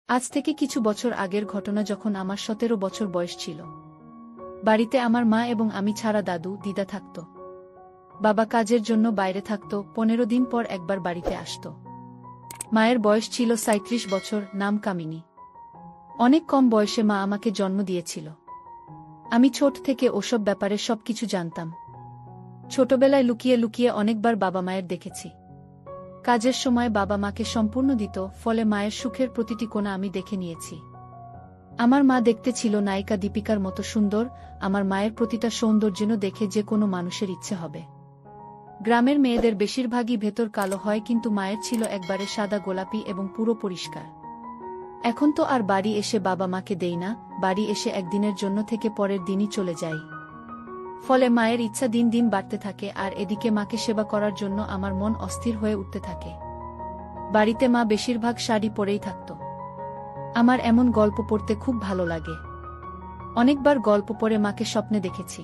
আজ থেকে কিছু বছর আগের ঘটনা, যখন আমার 17 বছর বয়স ছিল। বাড়িতে আমার মা এবং আমি ছাড়া দাদু দিদা থাকত। বাবা কাজের জন্য বাইরে থাকত, 15 দিন পর একবার বাড়িতে আসত। মায়ের বয়স ছিল 37 বছর, নাম কামিনী। অনেক কম বয়সে মা আমাকে জন্ম দিয়েছিল। আমি ছোট থেকে ওসব ব্যাপারে সবকিছু জানতাম। ছোটবেলায় লুকিয়ে লুকিয়ে অনেকবার বাবা মায়ের দেখেছি। কাজের সময় বাবা মাকে সম্পূর্ণ দিত, ফলে মায়ের সুখের প্রতিটি কোণা আমি দেখে নিয়েছি। আমার মা দেখতে ছিল নায়িকা দীপিকার মতো সুন্দর। আমার মায়ের প্রতিটা সৌন্দর্য দেখে যে কোনো মানুষের ইচ্ছে হবে। গ্রামের মেয়েদের বেশিরভাগই ভেতর কালো হয়, কিন্তু মায়ের ছিল একবারে সাদা গোলাপি এবং পুরো পরিষ্কার। এখন তো আর বাড়ি এসে বাবা মাকে দেই না, বাড়ি এসে একদিনের জন্য থেকে পরের দিনই চলে যাই। ফলে মায়ের ইচ্ছা দিন দিন বাড়তে থাকে, আর এদিকে মাকে সেবা করার জন্য আমার মন অস্থির হয়ে উঠতে থাকে। বাড়িতে মা বেশিরভাগ শাড়ি পরেই থাকত। আমার এমন গল্প পড়তে খুব ভালো লাগে। অনেকবার গল্প পড়ে মাকে স্বপ্নে দেখেছি।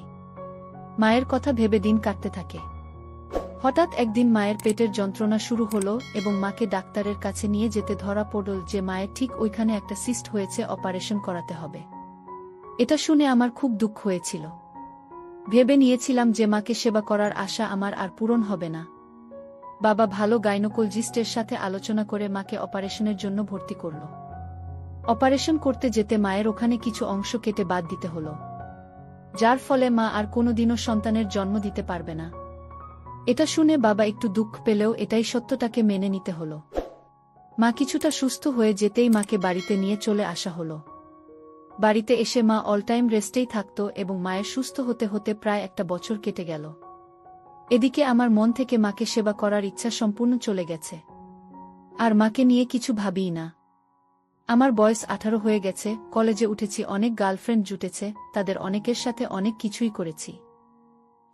মায়ের কথা ভেবে দিন কাটতে থাকে। হঠাৎ একদিন মায়ের পেটের যন্ত্রণা শুরু হলো এবং মাকে ডাক্তারের কাছে নিয়ে যেতে ধরা পড়ল যে মায়ের ঠিক ওইখানে একটা সিস্ট হয়েছে, অপারেশন করাতে হবে। এটা শুনে আমার খুব দুঃখ হয়েছিল। ভেবে নিয়েছিলাম যে মাকে সেবা করার আশা আমার আর পূরণ হবে না। বাবা ভালো গাইনোকোলজিস্টের সাথে আলোচনা করে মাকে অপারেশনের জন্য ভর্তি করল। অপারেশন করতে যেতে মায়ের ওখানে কিছু অংশ কেটে বাদ দিতে হলো, যার ফলে মা আর কোনোদিনও সন্তানের জন্ম দিতে পারবে না। এটা শুনে বাবা একটু দুঃখ পেলেও এটাই সত্যটাকে মেনে নিতে হলো। মা কিছুটা সুস্থ হয়ে যেতেই মাকে বাড়িতে নিয়ে চলে আসা হলো। বাড়িতে এসে মা অল টাইম রেস্টেই থাকত এবং মায়ের সুস্থ হতে হতে প্রায় একটা বছর কেটে গেল। এদিকে আমার মন থেকে মাকে সেবা করার ইচ্ছা সম্পূর্ণ চলে গেছে। আর মাকে নিয়ে কিছু ভাবিই না। আমার বয়স 18 হয়ে গেছে, কলেজে উঠেছি, অনেক গার্লফ্রেন্ড জুটেছে, তাদের অনেকের সাথে অনেক কিছুই করেছি।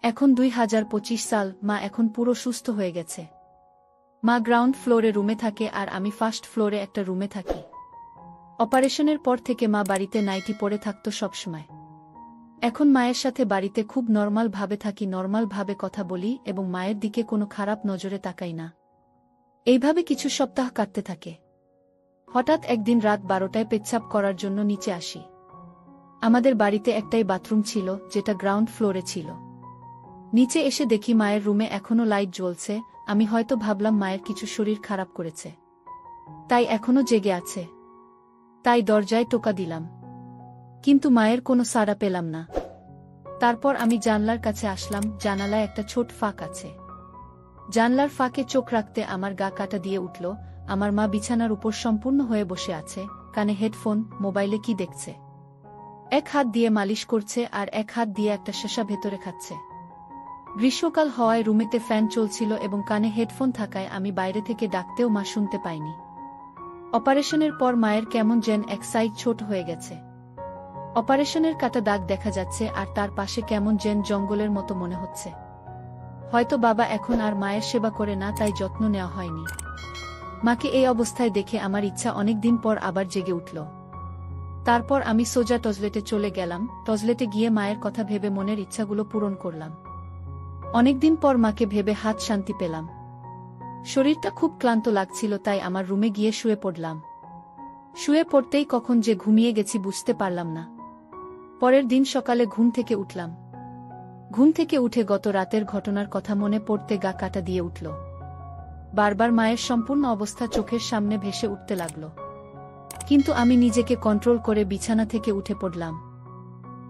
এখন 2025 সাল, মা এখন পুরো সুস্থ হয়ে গেছে। মা গ্রাউন্ড ফ্লোরে রুমে থাকে আর আমি ফার্স্ট ফ্লোরে একটা রুমে থাকি। অপারেশনের পর থেকে মা বাড়িতে নাইটি পরে থাকত সবসময়। এখন মায়ের সাথে বাড়িতে খুব নরমাল ভাবে থাকি, নরমাল ভাবে কথা বলি এবং মায়ের দিকে কোনো খারাপ নজরে তাকাই না। এইভাবে কিছু সপ্তাহ কাটতে থাকে। হঠাৎ একদিন রাত 12টায় পেচ্ছাপ করার জন্য নিচে আসি। আমাদের বাড়িতে একটাই বাথরুম ছিল, যেটা গ্রাউন্ড ফ্লোরে ছিল। নিচে এসে দেখি মায়ের রুমে এখনো লাইট জ্বলছে। আমি হয়তো ভাবলাম মায়ের কিছু শরীর খারাপ করেছে, তাই এখনো জেগে আছে। তাই দরজায় টোকা দিলাম, কিন্তু মায়ের কোনো সাড়া পেলাম না। তারপর আমি জানলার কাছে আসলাম। জানালায় একটা ছোট ফাঁক আছে। জানলার ফাঁকে চোখ রাখতে আমার গা কাটা দিয়ে উঠল। আমার মা বিছানার উপর সম্পূর্ণ হয়ে বসে আছে, কানে হেডফোন, মোবাইলে কি দেখছে। এক হাত দিয়ে মালিশ করছে আর এক হাত দিয়ে একটা শেষা ভেতরে খাচ্ছে। গ্রীষ্মকাল হওয়ায় রুমেতে ফ্যান চলছিল এবং কানে হেডফোন থাকায় আমি বাইরে থেকে ডাকতেও মা শুনতে পাইনি। অপারেশনের পর মায়ের কেমন যেন এক সাইড ছোট হয়ে গেছে। অপারেশনের কাটা দাগ দেখা যাচ্ছে আর তার পাশে কেমন যেন জঙ্গলের মতো মনে হচ্ছে। হয়তো বাবা এখন আর মায়ের সেবা করে না, তাই যত্ন নেওয়া হয়নি। মাকে এই অবস্থায় দেখে আমার ইচ্ছা অনেক দিন পর আবার জেগে উঠল। তারপর আমি সোজা টয়লেটে চলে গেলাম। টয়লেটে গিয়ে মায়ের কথা ভেবে মনের ইচ্ছাগুলো পূরণ করলাম। অনেকদিন পর মাকে ভেবে হাত শান্তি পেলাম। শরীরটা খুব ক্লান্ত লাগছিল, তাই আমার রুমে গিয়ে শুয়ে পড়লাম। শুয়ে পড়তেই কখন যে ঘুমিয়ে গেছি বুঝতে পারলাম না। পরের দিন সকালে ঘুম থেকে উঠলাম। ঘুম থেকে উঠে গত রাতের ঘটনার কথা মনে পড়তে গা কাটা দিয়ে উঠল। বারবার মায়ের সম্পূর্ণ অবস্থা চোখের সামনে ভেসে উঠতে লাগল। কিন্তু আমি নিজেকে কন্ট্রোল করে বিছানা থেকে উঠে পড়লাম।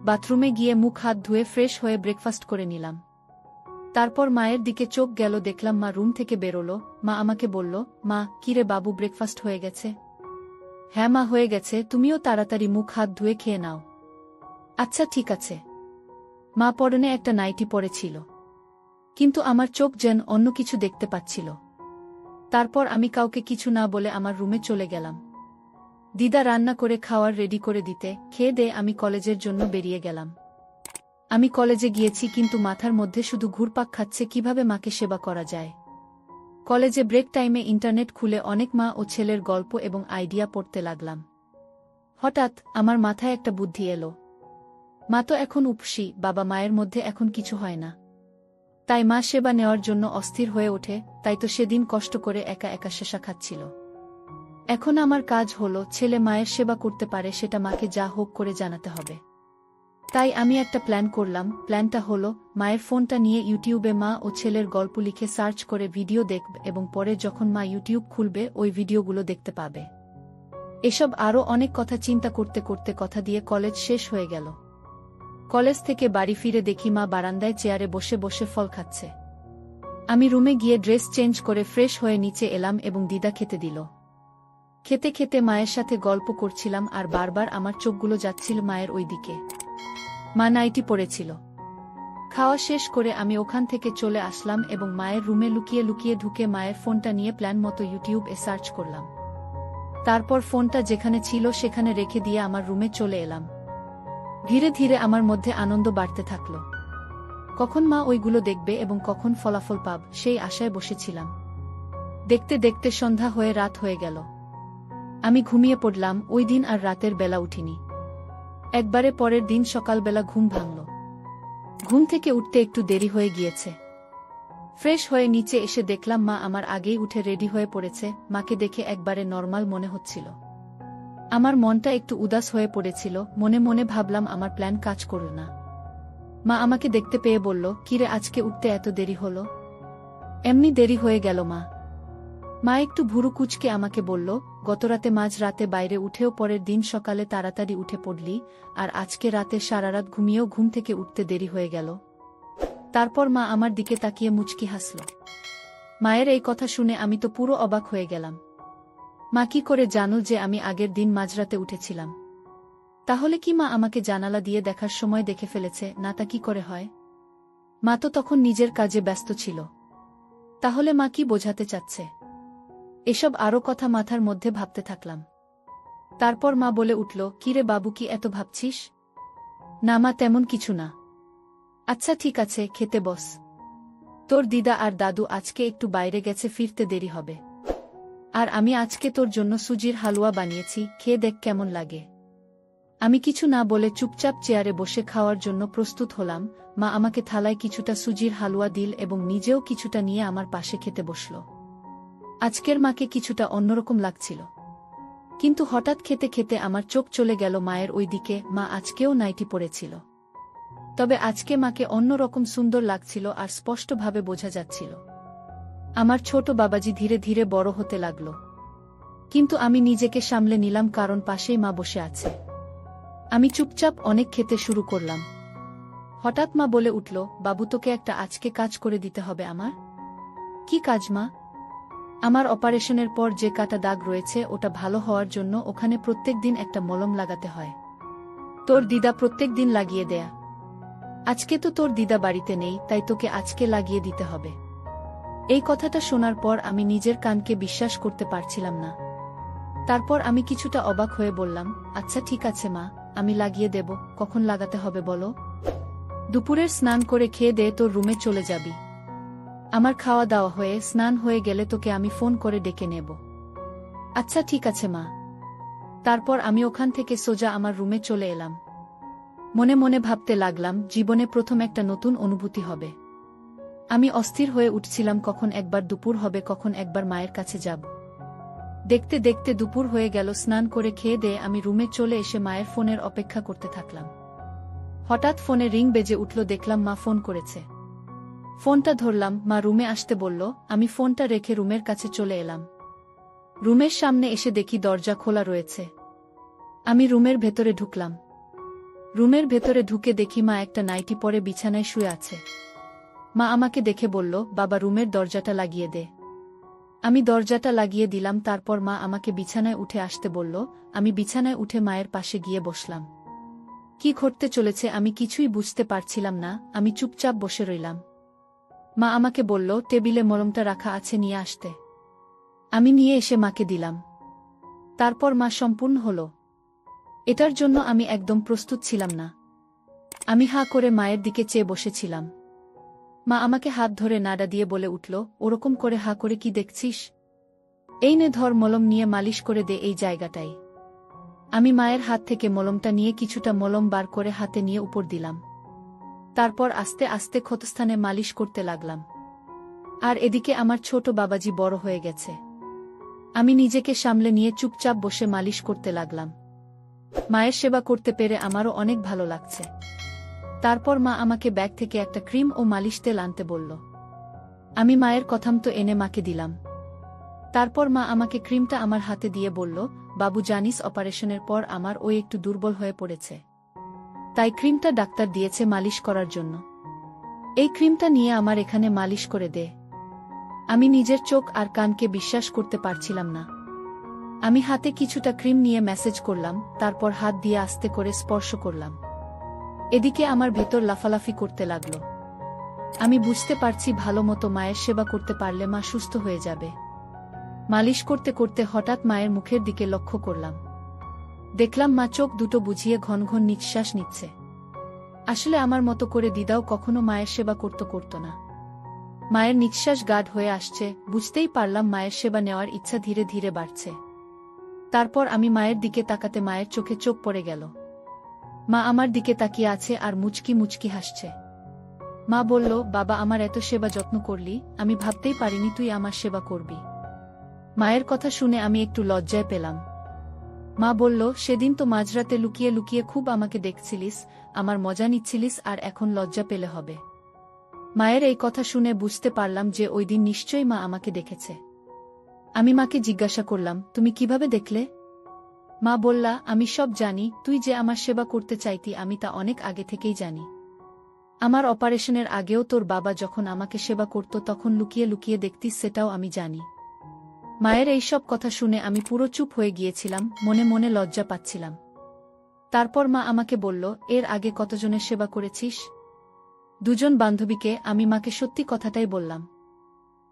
বাথরুমে গিয়ে মুখ হাত ধুয়ে ফ্রেশ হয়ে ব্রেকফাস্ট করে নিলাম। তারপর মায়ের দিকে চোখ গেল, দেখলাম মা রুম থেকে বেরোলো। মা আমাকে বলল, মা, কিরে বাবু, ব্রেকফাস্ট হয়ে গেছে? হ্যাঁ মা, হয়ে গেছে, তুমিও তাড়াতাড়ি মুখ হাত ধুয়ে খেয়ে নাও। আচ্ছা ঠিক আছে। মা পরনে একটা নাইটি পরেছিল, কিন্তু আমার চোখ যেন অন্য কিছু দেখতে পাচ্ছিল। তারপর আমি কাউকে কিছু না বলে আমার রুমে চলে গেলাম। দিদা রান্না করে খাওয়ার রেডি করে দিতে, খেয়ে দিয়ে আমি কলেজের জন্য বেরিয়ে গেলাম। আমি কলেজে গিয়েছি, কিন্তু মাথার মধ্যে শুধু ঘুরপাক খাচ্ছে কিভাবে মাকে সেবা করা যায়। কলেজে ব্রেক টাইমে ইন্টারনেট খুলে অনেক মা ও ছেলের গল্প এবং আইডিয়া পড়তে লাগলাম। হঠাৎ আমার মাথায় একটা বুদ্ধি এলো। মা তো এখন উপসী, বাবা মায়ের মধ্যে এখন কিছু হয় না, তাই মা সেবা নেওয়ার জন্য অস্থির হয়ে ওঠে। তাই তো সেদিন কষ্ট করে একা একা শেষা খাচ্ছিল। এখন আমার কাজ হলো ছেলে মায়ের সেবা করতে পারে সেটা মাকে যা হোক করে জানাতে হবে। তাই আমি একটা প্ল্যান করলাম। প্ল্যানটা হলো মায়ের ফোনটা নিয়ে ইউটিউবে মা ও ছেলের গল্প লিখে সার্চ করে ভিডিও দেখব এবং পরে যখন মা ইউটিউব খুলবে ওই ভিডিওগুলো দেখতে পাবে। এসব আরও অনেক কথা চিন্তা করতে করতে কথা দিয়ে কলেজ শেষ হয়ে গেল। কলেজ থেকে বাড়ি ফিরে দেখি মা বারান্দায় চেয়ারে বসে বসে ফল খাচ্ছে। আমি রুমে গিয়ে ড্রেস চেঞ্জ করে ফ্রেশ হয়ে নিচে এলাম এবং দিদা খেতে দিল। খেতে খেতে মায়ের সাথে গল্প করছিলাম আর বারবার আমার চোখগুলো যাচ্ছিল মায়ের ওই দিকে। মা নাইটি পরেছিল। খাওয়া শেষ করে আমি ওখান থেকে চলে আসলাম এবং মায়ের রুমে লুকিয়ে লুকিয়ে ঢুকে মায়ের ফোনটা নিয়ে প্ল্যান মতো ইউটিউবে সার্চ করলাম। তারপর ফোনটা যেখানে ছিল সেখানে রেখে দিয়ে আমার রুমে চলে এলাম। ধীরে ধীরে আমার মধ্যে আনন্দ বাড়তে থাকল। কখন মা ওইগুলো দেখবে এবং কখন ফলাফল পাব সেই আশায় বসেছিলাম। দেখতে দেখতে সন্ধ্যা হয়ে রাত হয়ে গেল। আমি ঘুমিয়ে পড়লাম। ওই দিন আর রাতের বেলা উঠিনি। একবারে পরের দিন সকালবেলা ঘুম ভাঙল। ঘুম থেকে উঠতে একটু দেরি হয়ে গিয়েছে। ফ্রেশ হয়ে নিচে এসে দেখলাম মা আমার আগেই উঠে রেডি হয়ে পড়েছে। মাকে দেখে একবারে নরমাল মনে হচ্ছিল। আমার মনটা একটু উদাস হয়ে পড়েছিল। মনে মনে ভাবলাম আমার প্ল্যান কাজ করল না। মা আমাকে দেখতে পেয়ে বলল, কিরে আজকে উঠতে এত দেরি হলো? এমনি দেরি হয়ে গেল মা। মা একটু ভুরু কুঁচকে আমাকে বলল, গতরাতে মাঝ রাতে বাইরে উঠেও পরের দিন সকালে তাড়াতাড়ি উঠে পড়লি, আর আজকে রাতে সারারাত ঘুমিয়েও ঘুম থেকে উঠতে দেরি হয়ে গেল। তারপর মা আমার দিকে তাকিয়ে মুচকি হাসল। মায়ের এই কথা শুনে আমি তো পুরো অবাক হয়ে গেলাম। মা কি করে জানো যে আমি আগের দিন মাঝরাতে উঠেছিলাম? তাহলে কি মা আমাকে জানালা দিয়ে দেখার সময় দেখে ফেলেছে? না, তা কি করে হয়? মা তো তখন নিজের কাজে ব্যস্ত ছিল। তাহলে মা কি বোঝাতে চাচ্ছে? এসব আরও কথা মাথার মধ্যে ভাবতে থাকলাম। তারপর মা বলে উঠল, কিরে বাবু, কি এত ভাবছিস? না মা, তেমন কিছু না। আচ্ছা ঠিক আছে, খেতে বস। তোর দিদা আর দাদু আজকে একটু বাইরে গেছে, ফিরতে দেরি হবে। আর আমি আজকে তোর জন্য সুজির হালুয়া বানিয়েছি, খেয়ে দেখ কেমন লাগে। আমি কিছু না বলে চুপচাপ চেয়ারে বসে খাওয়ার জন্য প্রস্তুত হলাম। মা আমাকে থালায় কিছুটা সুজির হালুয়া দিল এবং নিজেও কিছুটা নিয়ে আমার পাশে খেতে বসল। আজকের মাকে কিছুটা অন্যরকম লাগছিল। কিন্তু হঠাৎ খেতে খেতে আমার চোখ চলে গেল মায়ের ওই দিকে। মা আজকেও নাইটি পরেছিল। তবে আজকে মাকে অন্যরকম সুন্দর লাগছিল আর স্পষ্টভাবে বোঝা যাচ্ছিল। আমার ছোট বাবাজি ধীরে ধীরে বড় হতে লাগল। কিন্তু আমি নিজেকে সামলে নিলাম, কারণ পাশেই মা বসে আছে। আমি চুপচাপ অনেক খেতে শুরু করলাম। হঠাৎ মা বলে উঠল, বাবু, তোকে একটা আজকে কাজ করে দিতে হবে আমার। কি কাজ মা? আমার অপারেশনের পর যে কাটা দাগ রয়েছে ওটা ভালো হওয়ার জন্য ওখানে প্রত্যেক দিন একটা মলম লাগাতে হয়। তোর দিদা প্রত্যেক দিন লাগিয়ে দেয়া। আজকে তো তোর দিদা বাড়িতে নেই, তাই তোকে আজকে লাগিয়ে দিতে হবে। এই কথাটা শোনার পর আমি নিজের কানকে বিশ্বাস করতে পারছিলাম না। তারপর আমি কিছুটা অবাক হয়ে বললাম, আচ্ছা ঠিক আছে মা, আমি লাগিয়ে দেব। কখন লাগাতে হবে বলো? দুপুরের স্নান করে খেয়ে দে তোর রুমে চলে যাবি। আমার খাওয়া দাওয়া হয়ে স্নান হয়ে গেলে তোকে আমি ফোন করে ডেকে নেব। আচ্ছা ঠিক আছে মা। তারপর আমি ওখান থেকে সোজা আমার রুমে চলে এলাম। মনে মনে ভাবতে লাগলাম, জীবনে প্রথম একটা নতুন অনুভূতি হবে। আমি অস্থির হয়ে উঠছিলাম, কখন একবার দুপুর হবে, কখন একবার মায়ের কাছে যাব। দেখতে দেখতে দুপুর হয়ে গেল। স্নান করে খেয়ে দিয়ে আমি রুমে চলে এসে মায়ের ফোনের অপেক্ষা করতে থাকলাম। হঠাৎ ফোনে রিং বেজে উঠল। দেখলাম মা ফোন করেছে। ফোনটা ধরলাম। মা রুমে আসতে বলল। আমি ফোনটা রেখে রুমের কাছে চলে এলাম। রুমের সামনে এসে দেখি দরজা খোলা রয়েছে। আমি রুমের ভেতরে ঢুকলাম। রুমের ভেতরে ঢুকে দেখি মা একটা নাইটি পরে বিছানায় শুয়ে আছে। মা আমাকে দেখে বলল, বাবা, রুমের দরজাটা লাগিয়ে দে। আমি দরজাটা লাগিয়ে দিলাম। তারপর মা আমাকে বিছানায় উঠে আসতে বলল। আমি বিছানায় উঠে মায়ের পাশে গিয়ে বসলাম। কি ঘটতে চলেছে আমি কিছুই বুঝতে পারছিলাম না। আমি চুপচাপ বসে রইলাম। মা আমাকে বলল, টেবিলে মলমটা রাখা আছে, নিয়ে আসতে। আমি নিয়ে এসে মাকে দিলাম। তারপর মা সম্পূর্ণ হলো। এটার জন্য আমি একদম প্রস্তুত ছিলাম না। আমি হাঁ করে মায়ের দিকে চেয়ে বসেছিলাম। মা আমাকে হাত ধরে নাড়া দিয়ে বলে উঠল, ওরকম করে হাঁ করে কি দেখছিস? এই নে ধর, মলম নিয়ে মালিশ করে দে এই জায়গাটাই। আমি মায়ের হাত থেকে মলমটা নিয়ে কিছুটা মলম বার করে হাতে নিয়ে উপর দিলাম। তারপর আস্তে আস্তে ক্ষতস্থানে মালিশ করতে লাগলাম। আর এদিকে আমার ছোট বাবাজি বড় হয়ে গেছে। আমি নিজেকে সামলে নিয়ে চুপচাপ বসে মালিশ করতে লাগলাম। মায়ের সেবা করতে পেরে আমারও অনেক ভালো লাগছে। তারপর মা আমাকে ব্যাগ থেকে একটা ক্রিম ও মালিশ তেল আনতে বলল। আমি মায়ের কথামতো এনে মাকে দিলাম। তারপর মা আমাকে ক্রিমটা আমার হাতে দিয়ে বলল, বাবু জানিস অপারেশনের পর আমার ওই একটু দুর্বল হয়ে পড়েছে, তাই ক্রিমটা ডাক্তার দিয়েছে মালিশ করার জন্য। এই ক্রিমটা নিয়ে আমার এখানে মালিশ করে দে। আমি নিজের চোখ আর কানকে বিশ্বাস করতে পারছিলাম না। আমি হাতে কিছুটা ক্রিম নিয়ে ম্যাসেজ করলাম, তারপর হাত দিয়ে আস্তে করে স্পর্শ করলাম। এদিকে আমার ভেতর লাফালাফি করতে লাগল। আমি বুঝতে পারছি ভালো মতো মায়ের সেবা করতে পারলে মা সুস্থ হয়ে যাবে। মালিশ করতে করতে হঠাৎ মায়ের মুখের দিকে লক্ষ্য করলাম। দেখলাম মা চোখ দুটো বুঝিয়ে ঘন ঘন নিঃশ্বাস নিচ্ছে। আসলে আমার মতো করে দিদাও কখনো মায়ের সেবা করত না। মায়ের নিঃশ্বাস গাঢ় হয়ে আসছে, বুঝতেই পারলাম মায়ের সেবা নেওয়ার ইচ্ছা ধীরে ধীরে বাড়ছে। তারপর আমি মায়ের দিকে তাকাতে মায়ের চোখে চোখ পড়ে গেল। মা আমার দিকে তাকিয়ে আছে আর মুচকি মুচকি হাসছে। মা বলল, বাবা আমার এত সেবা যত্ন করলি, আমি ভাবতেই পারিনি তুই আমার সেবা করবি। মায়ের কথা শুনে আমি একটু লজ্জায় পেলাম। মা বলল, সেদিন তো মাঝরাতে লুকিয়ে লুকিয়ে খুব আমাকে দেখছিলিস, আমার মজা নিচ্ছিলিস, আর এখন লজ্জা পেলে হবে। মায়ের এই কথা শুনে বুঝতে পারলাম যে ওই দিন নিশ্চয়ই মা আমাকে দেখেছে। আমি মাকে জিজ্ঞাসা করলাম, তুমি কিভাবে দেখলে? মা বললা, আমি সব জানি, তুই যে আমার সেবা করতে চাইতি আমি তা অনেক আগে থেকেই জানি। আমার অপারেশনের আগেও তোর বাবা যখন আমাকে সেবা করত তখন লুকিয়ে লুকিয়ে দেখতিস, সেটাও আমি জানি। মায়ের এই সব কথা শুনে আমি পুরো চুপ হয়ে গিয়েছিলাম, মনে মনে লজ্জা পাচ্ছিলাম। তারপর মা আমাকে বলল, এর আগে কতজনের সেবা করেছিস? 2 জন বান্ধবীকে। আমি মাকে সত্যি কথাটাই বললাম।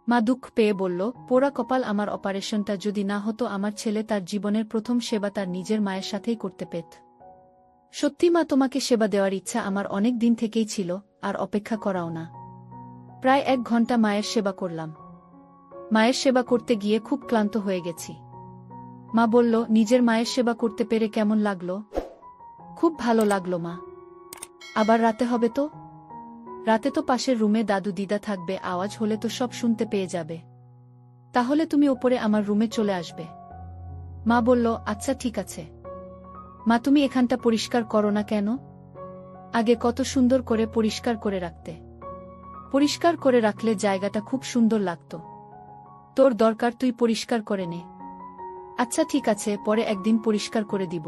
মা দুঃখ পেয়ে বলল, পোড়া কপাল, আমার অপারেশনটা যদি না হতো আমার ছেলে তার জীবনের প্রথম সেবা তার নিজের মায়ের সাথেই করতে পেত। সত্যি মা, তোমাকে সেবা দেওয়ার ইচ্ছা আমার অনেক দিন থেকেই ছিল, আর অপেক্ষা করাও না। প্রায় 1 ঘন্টা মায়ের সেবা করলাম। মায়ের সেবা করতে গিয়ে খুব ক্লান্ত হয়ে গেছি। মা বলল, নিজের মায়ের সেবা করতে পেরে কেমন লাগলো? খুব ভালো লাগলো মা। আবার রাতে হবে তো? রাতে তো পাশের রুমে দাদু দিদা থাকবে, আওয়াজ হলে তো সব শুনতে পেয়ে যাবে। তাহলে তুমি ওপরে আমার রুমে চলে আসবে। মা বলল, আচ্ছা ঠিক আছে। মা, তুমি এখানটা পরিষ্কার করো না কেন? আগে কত সুন্দর করে পরিষ্কার করে রাখতে। পরিষ্কার করে রাখলে জায়গাটা খুব সুন্দর লাগতো। তোর দরকার তুই পরিষ্কার করে নে। আচ্ছা ঠিক আছে, পরে একদিন পরিষ্কার করে দিব।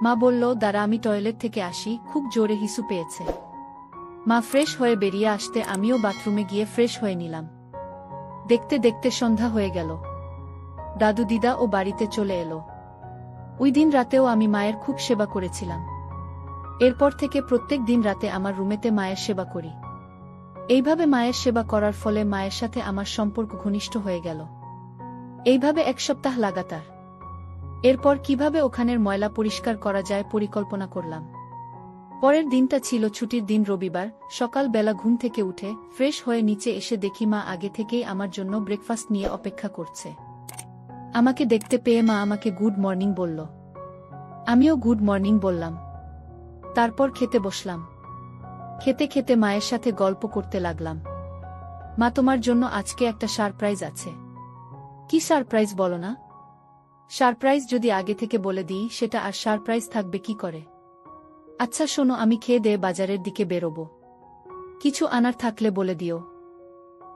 মা বলল, দাঁড়া আমি টয়লেট থেকে আসি, খুব জোরে হিসু পেয়েছে। মা ফ্রেশ হয়ে বেরিয়ে আসতে আমিও বাথরুমে গিয়ে ফ্রেশ হয়ে নিলাম। দেখতে দেখতে সন্ধ্যা হয়ে গেল। দাদু দিদা ও বাড়িতে চলে এলো। ওই দিন রাতেও আমি মায়ের খুব সেবা করেছিলাম। এরপর থেকে প্রত্যেক দিন রাতে আমার রুমেতে মায়ের সেবা করি। এইভাবে মায়ের সেবা করার ফলে মায়ের সাথে আমার সম্পর্ক ঘনিষ্ঠ হয়ে গেল। এইভাবে 1 সপ্তাহ লাগাতার। এরপর কিভাবে ওখানের ময়লা পরিষ্কার করা যায় পরিকল্পনা করলাম। পরের দিনটা ছিল ছুটির দিন, রবিবার। সকাল বেলা ঘুম থেকে উঠে ফ্রেশ হয়ে নিচে এসে দেখি মা আগে থেকেই আমার জন্য ব্রেকফাস্ট নিয়ে অপেক্ষা করছে। আমাকে দেখতে পেয়ে মা আমাকে গুড মর্নিং বলল। আমিও গুড মর্নিং বললাম। তারপর খেতে বসলাম। খেতে খেতে মায়ের সাথে গল্প করতে লাগলাম। মা, তোমার জন্য আজকে একটা সারপ্রাইজ আছে। কি সারপ্রাইজ বলো না? সারপ্রাইজ যদি আগে থেকে বলে দিই সেটা আর সারপ্রাইজ থাকবে কি করে? আচ্ছা শোনো, আমি খেয়ে দিয়ে বাজারের দিকে বেরোবো। কিছু আনার থাকলে বলে দিও।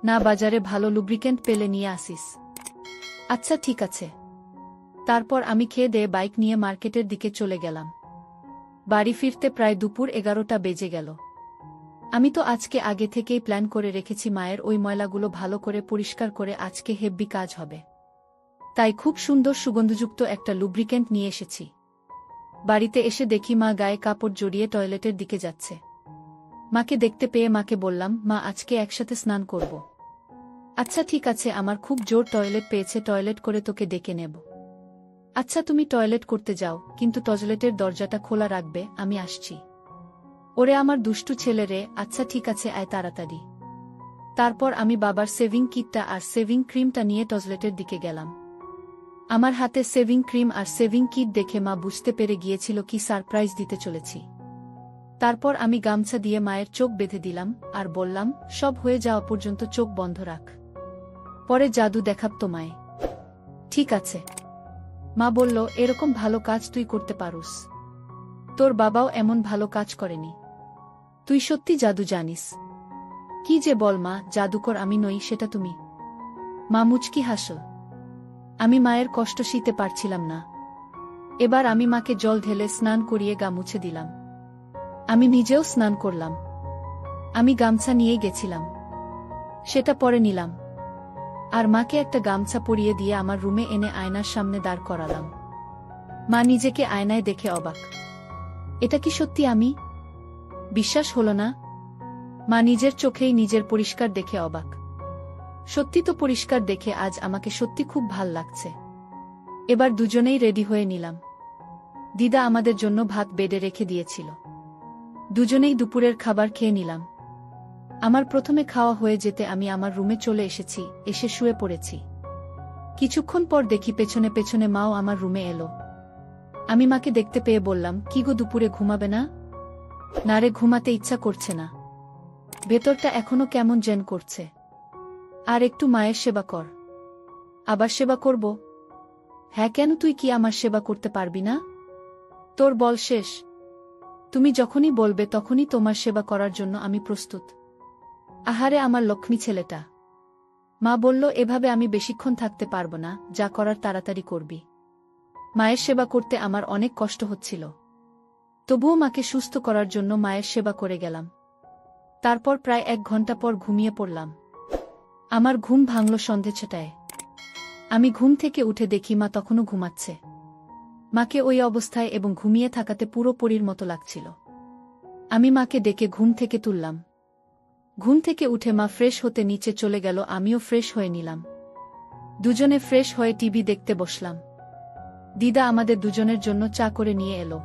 না, বাজারে ভালো লুব্রিকেন্ট পেলে নিয়ে আসিস। আচ্ছা ঠিক আছে। তারপর আমি খেয়ে দিয়ে বাইক নিয়ে মার্কেটের দিকে চলে গেলাম। বাড়ি ফিরতে প্রায় দুপুর 11টা বেজে গেল। আমি তো আজকে আগে থেকেই প্ল্যান করে রেখেছি মায়ের ওই ময়লাগুলো ভালো করে পরিষ্কার করে আজকে হেব্বি কাজ হবে। তাই খুব সুন্দর সুগন্ধযুক্ত একটা লুব্রিকেন্ট নিয়ে এসেছি। বাড়িতে এসে দেখি মা গায়ে কাপড় জড়িয়ে টয়লেটের দিকে যাচ্ছে। মাকে দেখতে পেয়ে মাকে বললাম, মা আজকে একসাথে স্নান করব। আচ্ছা ঠিক আছে, আমার খুব জোর টয়লেট পেয়েছে, টয়লেট করে তোকে ডেকে নেব। আচ্ছা তুমি টয়লেট করতে যাও, কিন্তু টয়লেটের দরজাটা খোলা রাখবে, আমি আসছি। ওরে আমার দুষ্টু ছেলে রে। আচ্ছা ঠিক আছে, আয় তাড়াতাড়ি। তারপর আমি বাবার সেভিং কিটটা আর সেভিং ক্রিমটা নিয়ে টয়লেটের দিকে গেলাম। আমার হাতে সেভিং ক্রিম আর সেভিং কিট দেখে মা বুঝতে পেরে গিয়েছিল কি সারপ্রাইজ দিতে চলেছি। তারপর আমি গামছা দিয়ে মায়ের চোখ বেঁধে দিলাম আর বললাম, সব হয়ে যাওয়া পর্যন্ত চোখ বন্ধ রাখ, পরে জাদু দেখাব তোমায়। ঠিক আছে। মা বলল, এরকম ভালো কাজ তুই করতে পারুস। তোর বাবাও এমন ভালো কাজ করেনি। তুই সত্যি জাদু জানিস। কি যে বল মা, জাদুকর আমি নই সেটা তুমি। মা মুচকি হাসল। আমি মায়ের কষ্ট সইতে পারছিলাম না। এবার আমি মাকে জল ঢেলে স্নান করিয়ে গা মুছে দিলাম। আমি নিজেও স্নান করলাম। আমি গামছা নিয়ে গেছিলাম, সেটা পরে নিলাম। আর মাকে একটা গামছা পরিয়ে দিয়ে আমার রুমে এনে আয়নার সামনে দাঁড় করালাম। মা নিজেকে আয়নায় দেখে অবাক। এটা কি সত্যি আমি? বিশ্বাস হলো না। মা নিজের চোখেই নিজের পরিষ্কার দেখে অবাক। সত্যি তো পরিষ্কার দেখে আজ আমাকে সত্যি খুব ভাল লাগছে। এবার দুজনেই রেডি হয়ে নিলাম। দিদা আমাদের জন্য ভাত বেডে রেখে দিয়েছিল। দুজনেই দুপুরের খাবার খেয়ে নিলাম। আমার প্রথমে খাওয়া হয়ে যেতে আমি আমার রুমে চলে এসেছি, এসে শুয়ে পড়েছি। কিছুক্ষণ পর দেখি পেছনে পেছনে মাও আমার রুমে এলো। আমি মাকে দেখতে পেয়ে বললাম, কি গো, দুপুরে ঘুমাবে না? না রে, ঘুমাতে ইচ্ছা করছে না। ভেতরটা এখনো কেমন যেন করছে। আর একটু মায়ের সেবা কর। আবার সেবা করব? হ্যাঁ, কেন, তুই কি আমার সেবা করতে পারবি না? তোর বল শেষ। তুমি যখনই বলবে তখনই তোমার সেবা করার জন্য আমি প্রস্তুত। আহারে আমার লক্ষ্মী ছেলেটা। মা বলল, এভাবে আমি বেশিক্ষণ থাকতে পারব না, যা করার তাড়াতাড়ি করবি। মায়ের সেবা করতে আমার অনেক কষ্ট হচ্ছিল। তবুও মাকে সুস্থ করার জন্য মায়ের সেবা করে গেলাম। তারপর প্রায় 1 ঘন্টা পর ঘুমিয়ে পড়লাম। আমার ঘুম ভাঙল সন্ধে 6টায়। আমি ঘুম থেকে উঠে দেখি মা তখনও ঘুমাচ্ছে। মাকে ওই অবস্থায় এবং ঘুমিয়ে থাকাতে পুরো পরীর মতো লাগছিল। আমি মাকে ডেকে ঘুম থেকে তুললাম। ঘুম থেকে উঠে মা ফ্রেশ হতে নিচে চলে গেল, আমিও ফ্রেশ হয়ে নিলাম। দুজনে ফ্রেশ হয়ে টিভি দেখতে বসলাম। দিদা আমাদের দুজনের জন্য চা করে নিয়ে এলো।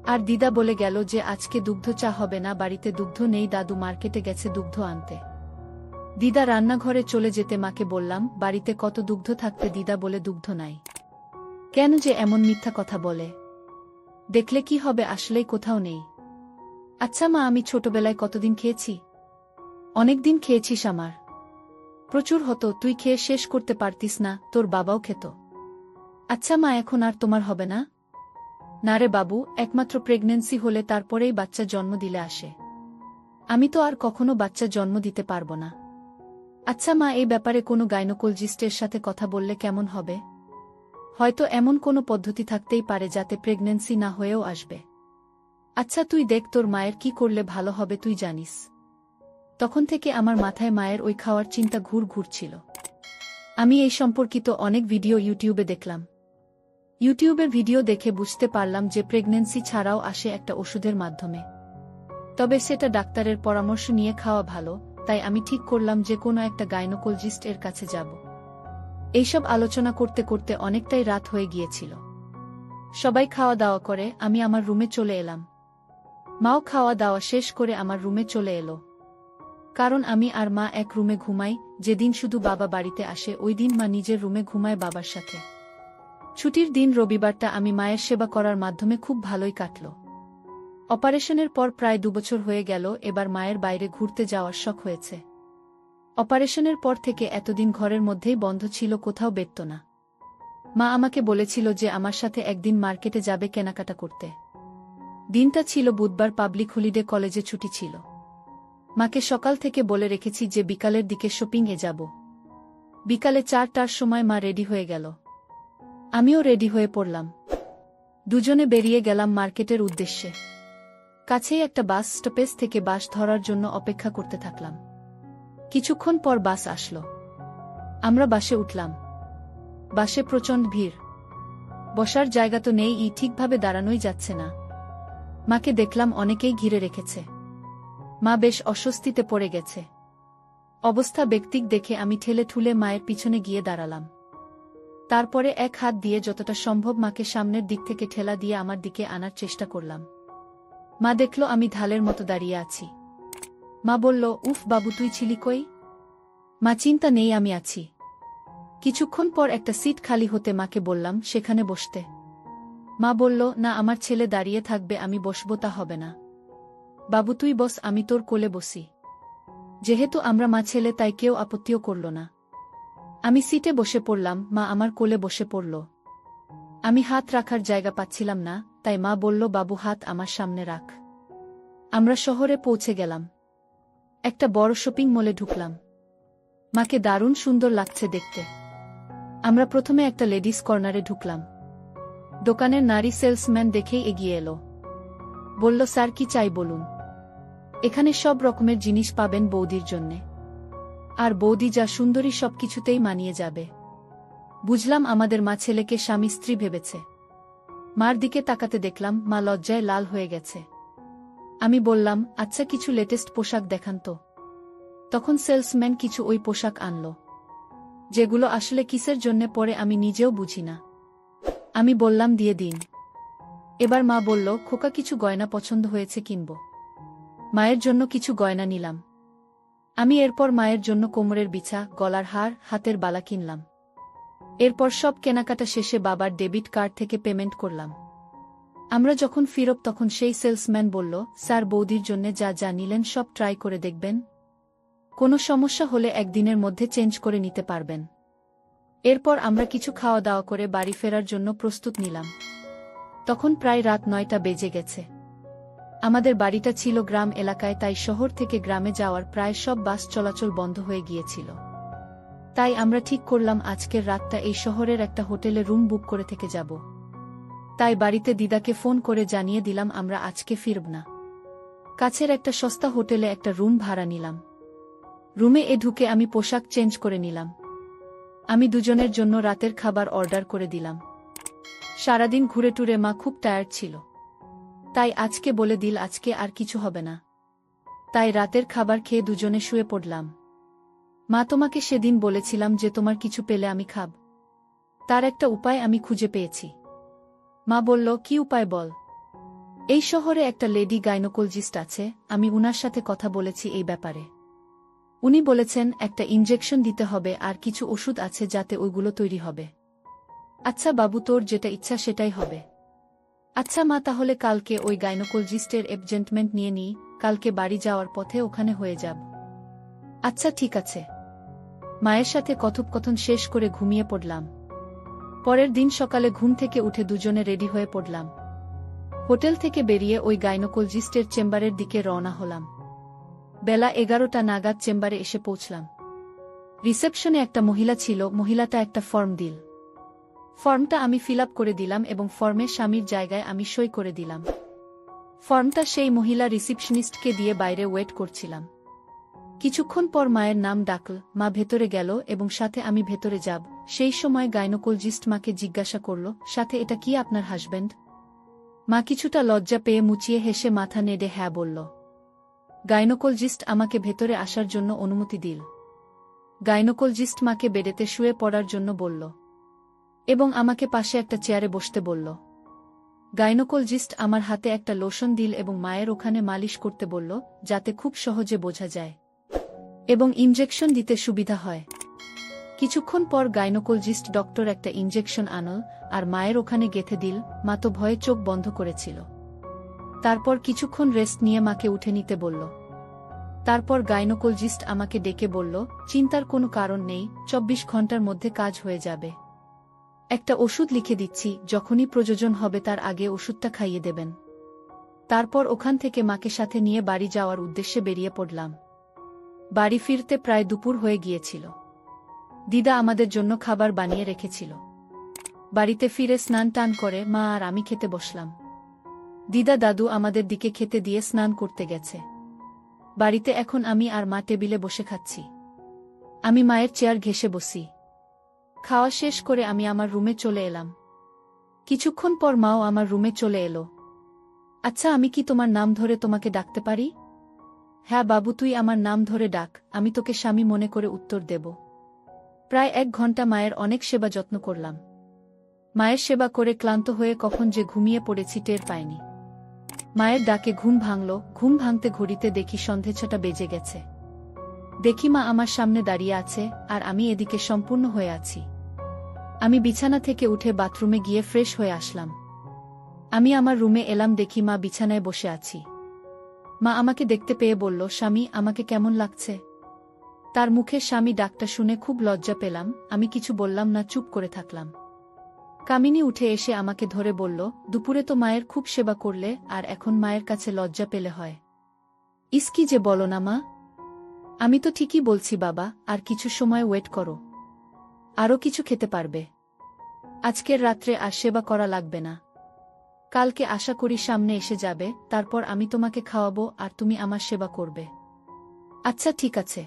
আর দিদা বলে গেল যে আজকে দুগ্ধ চা হবে না, বাড়িতে দুগ্ধ নেই, দাদু মার্কেটে গেছে দুগ্ধ আনতে। দিদা রান্নাঘরে চলে যেতে মাকে বললাম, বাড়িতে কত দুগ্ধ থাকতে দিদা বলে দুগ্ধ নাই। কেন যে এমন মিথ্যা কথা বলে? দেখলে কি হবে, আসলেই কোথাও নেই। আচ্ছা মা, আমি ছোটবেলায় কতদিন খেয়েছি? অনেকদিন খেয়েছিস আমার। প্রচুর হতো, তুই খেয়ে শেষ করতে পারতিস না, তোর বাবাও খেত। আচ্ছা মা, এখন আর তোমার হবে না? না রে বাবু, একমাত্র প্রেগন্যান্সি হলে তারপরেই বাচ্চা জন্ম দিলে আসে। আমি তো আর কখনো বাচ্চা জন্ম দিতে পারব না। আচ্ছা মা, এই ব্যাপারে কোনো গাইনোকোলজিস্টের সাথে কথা বললে কেমন হবে? হয়তো এমন কোনো পদ্ধতি থাকতেই পারে যাতে প্রেগন্যান্সি না হয়েও আসবে। আচ্ছা তুই দেখ তোর মায়ের কি করলে ভালো হবে তুই জানিস। তখন থেকে আমার মাথায় মায়ের ওই খাওয়ার চিন্তা ঘুরছিল। আমি এই সম্পর্কিত অনেক ভিডিও ইউটিউবে দেখলাম। ইউটিউবের ভিডিও দেখে বুঝতে পারলাম যে প্রেগন্যান্সি ছাড়াও আসে একটা ওষুধের মাধ্যমে। তবে সেটা ডাক্তারের পরামর্শ নিয়ে খাওয়া ভালো, তাই আমি ঠিক করলাম যে কোনো একটা গাইনোকোলজিস্ট এর কাছে যাব। এইসব আলোচনা করতে করতে অনেকটাই রাত হয়ে গিয়েছিল। সবাই খাওয়া দাওয়া করে আমি আমার রুমে চলে এলাম। মাও খাওয়া দাওয়া শেষ করে আমার রুমে চলে এলো। কারণ আমি আর মা এক রুমে ঘুমাই। যেদিন শুধু বাবা বাড়িতে আসে ওই দিন মা নিজের রুমে ঘুমায় বাবার সাথে। ছুটির দিন রবিবারটা আমি মায়ের সেবা করার মাধ্যমে খুব ভালোই কাটল। অপারেশনের পর প্রায় 2 বছর হয়ে গেল, এবার মায়ের বাইরে ঘুরতে যাওয়ার শখ হয়েছে। অপারেশনের পর থেকে এতদিন ঘরের মধ্যেই বন্ধ ছিল, কোথাও বেরোত না। মা আমাকে বলেছিল যে আমার সাথে একদিন মার্কেটে যাবে কেনাকাটা করতে। দিনটা ছিল বুধবার, পাবলিক হলিডে, কলেজে ছুটি ছিল। মাকে সকাল থেকে বলে রেখেছি যে বিকালের দিকে শপিং-এ যাব। বিকালে 4টার সময় মা রেডি হয়ে গেল। আমিও রেডি হয়ে পড়লাম। দুজনে বেরিয়ে গেলাম মার্কেটের উদ্দেশ্যে। কাছেই একটা বাস স্টপেজ থেকে বাস ধরার জন্য অপেক্ষা করতে থাকলাম। কিছুক্ষণ পর বাস আসলো। আমরা বাসে উঠলাম। বাসে প্রচণ্ড ভিড়। বসার জায়গা তো নেই, ঠিকভাবে দাঁড়ানোই যাচ্ছে না। মাকে দেখলাম অনেকেই ঘিরে রেখেছে। মা বেশ অস্বস্তিতে পড়ে গেছে। অবস্থা বেক্তিক দেখে আমি ঠেলে ঠুলে মায়ের পিছনে গিয়ে দাঁড়ালাম। তারপরে এক হাত দিয়ে যতটা সম্ভব মাকে সামনের দিক থেকে ঠেলা দিয়ে আমার দিকে আনার চেষ্টা করলাম। মা দেখল আমি ঢালের মতো দাঁড়িয়ে আছি। মা বলল, উফ বাবু, তুই ছিলি কই? মা, চিন্তা নেই, আমি আছি। কিছুক্ষণ পর একটা সিট খালি হতে মাকে বললাম সেখানে বসতে। মা বলল, না, আমার ছেলে দাঁড়িয়ে থাকবে, আমি বসবো, তা হবে না। বাবু তুই বস, আমি তোর কোলে বসি। যেহেতু আমরা মা ছেলে তাই কেউ আপত্তিও করল না। আমি সিটে বসে পড়লাম, মা আমার কোলে বসে পড়ল। আমি হাত রাখার জায়গা পাচ্ছিলাম না, তাই মা বলল, বাবু হাত আমার সামনে রাখ। আমরা শহরে পৌঁছে গেলাম। একটা বড় শপিং মলে ঢুকলাম। মাকে দারুণ সুন্দর লাগছে দেখতে। আমরা প্রথমে একটা লেডিস কর্নারে ঢুকলাম। দোকানের নারী সেলসম্যান দেখেই এগিয়ে এলো। বলল, স্যার কি চাই বলুন। এখানে সব রকমের জিনিস পাবেন বৌদির জন্যে। আর বৌদি যা সুন্দরী সবকিছুতেই মানিয়ে যাবে। বুঝলাম আমাদের মা ছেলেকে স্বামী স্ত্রী ভেবেছে। মার দিকে তাকাতে দেখলাম মা লজ্জায় লাল হয়ে গেছে। আমি বললাম, আচ্ছা কিছু লেটেস্ট পোশাক দেখান তো। তখন সেলসম্যান কিছু ওই পোশাক আনল, যেগুলো আসলে কিসের জন্যে পরে আমি নিজেও বুঝি না। আমি বললাম, দিয়ে দিন। এবার মা বলল, খোকা কিছু গয়না পছন্দ হয়েছে কিনব। মায়ের জন্য কিছু গয়না নিলাম। আমি এরপর মায়ের জন্য কোমরের বিছা, গলার হার, হাতের বালা কিনলাম। এরপর সব কেনাকাটা শেষে বাবার ডেবিট কার্ড থেকে পেমেন্ট করলাম। আমরা যখন ফিরব তখন সেই সেলসম্যান বলল, স্যার বৌদির জন্য যা যা নিলেন সব ট্রাই করে দেখবেন। কোনো সমস্যা হলে একদিনের মধ্যে চেঞ্জ করে নিতে পারবেন। এরপর আমরা কিছু খাওয়া দাওয়া করে বাড়ি ফেরার জন্য প্রস্তুত নিলাম। তখন প্রায় রাত 9টা বেজে গেছে। আমাদের বাড়িটা ছিল গ্রাম এলাকায়, তাই শহর থেকে গ্রামে যাওয়ার প্রায় সব বাস চলাচল বন্ধ হয়ে গিয়েছিল। তাই আমরা ঠিক করলাম আজকের রাতটা এই শহরের একটা হোটেলে রুম বুক করে থেকে যাব। তাই বাড়িতে দিদাকে ফোন করে জানিয়ে দিলাম আমরা আজকে ফিরব না। কাছের একটা সস্তা হোটেলে একটা রুম ভাড়া নিলাম। রুমে ঢুকে আমি পোশাক চেঞ্জ করে নিলাম। আমি দুজনের জন্য রাতের খাবার অর্ডার করে দিলাম। সারাদিন ঘুরে টুরে মা খুব টায়ার্ড ছিল, তাই আজকে বলে দিল আজকে আর কিছু হবে না। তাই রাতের খাবার খেয়ে দুজনে শুয়ে পড়লাম। মা, তোমাকে সেদিন বলেছিলাম যে তোমার কিছু পেলে আমি খাব। তার একটা উপায় আমি খুঁজে পেয়েছি। মা বলল, কি উপায় বল। এই শহরে একটা লেডি গাইনোকোলজিস্ট আছে, আমি উনার সাথে কথা বলেছি এই ব্যাপারে। উনি বলেছেন একটা ইনজেকশন দিতে হবে আর কিছু ওষুধ আছে যাতে ওইগুলো তৈরি হবে। আচ্ছা বাবু, তোর যেটা ইচ্ছা সেটাই হবে। আচ্ছা মা, তাহলে কালকে ওই গাইনোকোলজিস্টের অ্যাপয়েন্টমেন্ট নিয়ে নিই, কালকে বাড়ি যাওয়ার পথে ওখানে হয়ে যাব। আচ্ছা ঠিক আছে। মায়ের সাথে কথোপকথন শেষ করে ঘুমিয়ে পড়লাম। পরের দিন সকালে ঘুম থেকে উঠে দুজনে রেডি হয়ে পড়লাম। হোটেল থেকে বেরিয়ে ওই গাইনোকোলজিস্টের চেম্বারের দিকে রওনা হলাম। বেলা 11টা নাগাদ চেম্বারে এসে পৌঁছলাম। রিসেপশনে একটা মহিলা ছিল, মহিলাটা একটা ফর্ম দিল। ফর্মটা আমি ফিল আপ করে দিলাম এবং ফর্মে স্বামীর জায়গায় আমি সই করে দিলাম। ফর্মটা সেই মহিলা রিসিপশনিস্টকে দিয়ে বাইরে ওয়েট করছিলাম। কিছুক্ষণ পর মায়ের নাম ডাকল, মা ভেতরে গেল এবং সাথে আমি ভেতরে যাব। সেই সময় গাইনোকোলজিস্ট মাকে জিজ্ঞাসা করল, সাথে এটা কি আপনার হাজব্যান্ড? মা কিছুটা লজ্জা পেয়ে মুচিয়ে হেসে মাথা নেড়ে হ্যাঁ বলল। গাইনোকোলজিস্ট আমাকে ভেতরে আসার জন্য অনুমতি দিল। গাইনোকোলজিস্ট মাকে বেডেতে শুয়ে পড়ার জন্য বলল এবং আমাকে পাশে একটা চেয়ারে বসতে বলল। গাইনোকোলজিস্ট আমার হাতে একটা লোশন দিল এবং মায়ের ওখানে মালিশ করতে বলল, যাতে খুব সহজে বোঝা যায় এবং ইনজেকশন দিতে সুবিধা হয়। কিছুক্ষণ পর গাইনোকোলজিস্ট ডক্টর একটা ইনজেকশন আনল আর মায়ের ওখানে গেঁথে দিল। মা তো ভয়ে চোখ বন্ধ করেছিল। তারপর কিছুক্ষণ রেস্ট নিয়ে মাকে উঠে নিতে বলল। তারপর গাইনোকোলজিস্ট আমাকে ডেকে বলল, চিন্তার কোনো কারণ নেই, 24 ঘন্টার মধ্যে কাজ হয়ে যাবে। একটা ওষুধ লিখে দিচ্ছি, যখনই প্রয়োজন হবে তার আগে ওষুধটা খাইয়ে দেবেন। তারপর ওখান থেকে মাকে সাথে নিয়ে বাড়ি যাওয়ার উদ্দেশ্যে বেরিয়ে পড়লাম। বাড়ি ফিরতে প্রায় দুপুর হয়ে গিয়েছিল। দিদা আমাদের জন্য খাবার বানিয়ে রেখেছিল। বাড়িতে ফিরে স্নান টান করে মা আর আমি খেতে বসলাম। দিদা দাদু আমাদের দিকে খেতে দিয়ে স্নান করতে গেছে। বাড়িতে এখন আমি আর মা টেবিলে বসে খাচ্ছি। আমি মায়ের চেয়ার ঘেঁষে বসি। খাওয়া শেষ করে আমি আমার রুমে চলে এলাম। কিছুক্ষণ পর মাও আমার রুমে চলে এলো। আচ্ছা, আমি কি তোমার নাম ধরে তোমাকে ডাকতে পারি? হ্যাঁ বাবু, তুই আমার নাম ধরে ডাক, আমি তোকে স্বামী মনে করে উত্তর দেব। প্রায় 1 ঘন্টা মায়ের অনেক সেবা যত্ন করলাম। মায়ের সেবা করে ক্লান্ত হয়ে কখন যে ঘুমিয়ে পড়েছি টের পাইনি। মায়ের ডাকে ঘুম ভাঙল। ঘুম ভাঙতে ঘড়িতে দেখি সন্ধে 6টা বেজে গেছে। দেখি মা আমার সামনে দাঁড়িয়ে আছে আর আমি এদিকে সম্পূর্ণ হয়ে আছি। আমি বিছানা থেকে উঠে বাথরুমে গিয়ে ফ্রেশ হয়ে আসলাম। আমি আমার রুমে এলাম, দেখি মা বিছানায় বসে আছি। মা আমাকে দেখতে পেয়ে বলল, স্বামী আমাকে কেমন লাগছে? তার মুখে স্বামী ডাকটা শুনে খুব লজ্জা পেলাম, আমি কিছু বললাম না, চুপ করে থাকলাম। কামিনী উঠে এসে আমাকে ধরে বলল, দুপুরে তো মায়ের খুব সেবা করলে, আর এখন মায়ের কাছে লজ্জা পেলে হয়? কি যে বলো না মা। আমি তো ঠিকই বলছি বাবা, আর কিছু সময় ওয়েট করো। আরও কিছু খেতে পারবে। আজকের রাত্রে আর সেবা করা লাগবে না। কালকে আশা করি সামনে এসে যাবে, তারপর আমি তোমাকে খাওয়াবো আর তুমি আমার সেবা করবে। আচ্ছা ঠিক আছে।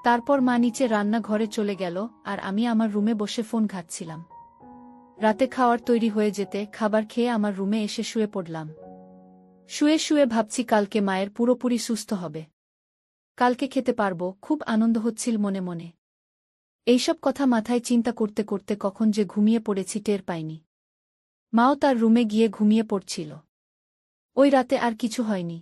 তারপর মা নিচে রান্নাঘরে চলে গেল, আর আমি আমার রুমে বসে ফোন ঘাঁটছিলাম। রাতে খাওয়ার তৈরি হয়ে যেতে খাবার খেয়ে আমার রুমে এসে শুয়ে পড়লাম। শুয়ে শুয়ে ভাবছি কালকে মায়ের পুরোপুরি সুস্থ হবে। কালকে খেতে পারবো, খুব আনন্দ হচ্ছিল মনে মনে। এইসব কথা মাথায় চিন্তা করতে করতে কখন যে ঘুমিয়ে পড়েছি টের পাইনি। মাও তার রুমে গিয়ে ঘুমিয়ে পড়ছিল। ওই রাতে আর কিছু হয়নি।